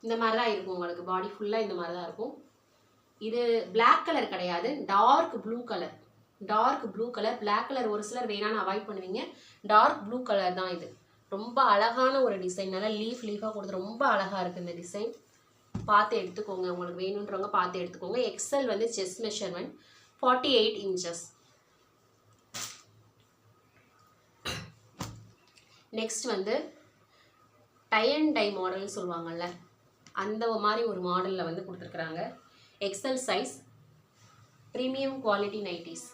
இந்த மாதிரி தான் இருக்கும் உங்களுக்கு. பாடி ஃபுல்லாக இந்த மாதிரி தான் இருக்கும். இது பிளாக் கலர் கிடையாது, dark blue colour. Dark blue colour. Black colour ஒரு சிலர் வேணான்னு அவாய்ட் பண்ணுவீங்க. டார்க் ப்ளூ கலர் தான் இது. ரொம்ப அழகான ஒரு டிசைன். நல்லா லீஃபாக கொடுத்து ரொம்ப அழகாக இருக்குது இந்த டிசைன். பார்த்து எடுத்துக்கோங்க, உங்களுக்கு வேணுன்றவங்க பார்த்து எடுத்துக்கோங்க. எக்ஸல் வந்து செஸ்ட் மெஷர்மெண்ட் 48 inches. நெக்ஸ்ட் வந்து டை அண்ட் டை மாடல்னு சொல்லுவாங்கள்ல, அந்த மாதிரி ஒரு மாடலில் வந்து கொடுத்துருக்குறாங்க. XL size, premium quality nighties.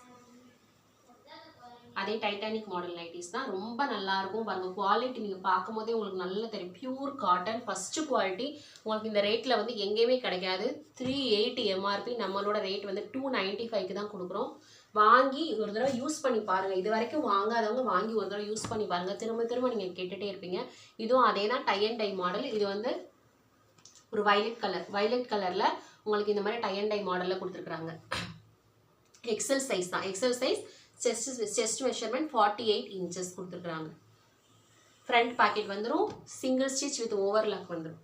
அதே டைட்டானிக் மாடல் நைட்டிஸ் தான். ரொம்ப நல்லாயிருக்கும் பாருங்கள். குவாலிட்டி நீங்கள் பார்க்கும் போதே உங்களுக்கு நல்லா தெரியும். Pure cotton, first quality. உங்களுக்கு இந்த ரேட்டில் வந்து எங்கேயுமே கிடைக்காது. 380 MRP. நம்மளோட ரேட் வந்து 295 தான் கொடுக்குறோம். வாங்கி ஒரு தடவை யூஸ் பண்ணி பாருங்கள். இது வரைக்கும் வாங்காதவங்க வாங்கி ஒரு தடவை யூஸ் பண்ணி பாருங்கள். திரும்ப திரும்ப நீங்கள் கேட்டுகிட்டே இருப்பீங்க. இதுவும் அதே தான், டை அண்ட் டை மாடல். இது வந்து ஒரு வைலட் கலர். வைலட் கலரில் உங்களுக்கு இந்த மாதிரி டை அண்ட் டை மாடலில் கொடுத்துருக்குறாங்க. எக்ஸல் சைஸ் தான். XL size, chest measurement 48 inches கொடுத்துருக்குறாங்க. ஃப்ரண்ட் பாக்கெட் வந்துடும். சிங்கிள் ஸ்டிச் வித் ஓவர்லாக் வந்துடும்.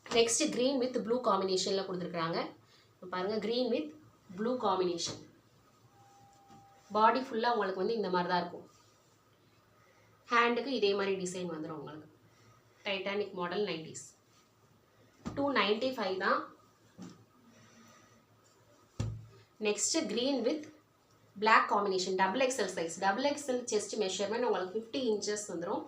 நெக்ஸ்ட் க்ரீன் வித் ப்ளூ காம்பினேஷனில் கொடுத்துருக்குறாங்க. பாருங்கள், green with blue combination. Body ஃபுல்லாக உங்களுக்கு வந்து இந்த மாதிரி தான் இருக்கும். ஹேண்டுக்கு இதே மாதிரி டிசைன் வந்துடும் உங்களுக்கு. டைட்டானிக் மாடல் நைட்டிஸ் 295 தான். Next green with black combination, double XL size. Double XL chest measurement உங்களுக்கு 50 inches வந்துடும்.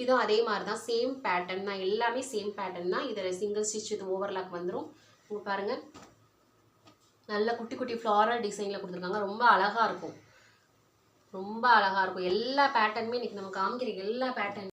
இதுவும் அதே மாதிரி தான், சேம் பேட்டர்ன் தான். எல்லாமே சேம் பேட்டர்ன் தான். இதில் சிங்கிள் ஸ்டிச் வித் ஓவர்லாக் வந்துடும். இங்கே பாருங்கள், நல்ல குட்டி குட்டி ஃப்ளாரல் டிசைனில் கொடுத்துருக்காங்க. ரொம்ப அழகாக இருக்கும். ரொம்ப அழகாக இருக்கும். எல்லா பேட்டர்னுமே இன்றைக்கி நம்ம காமிக்கிற எல்லா பேட்டர்ன்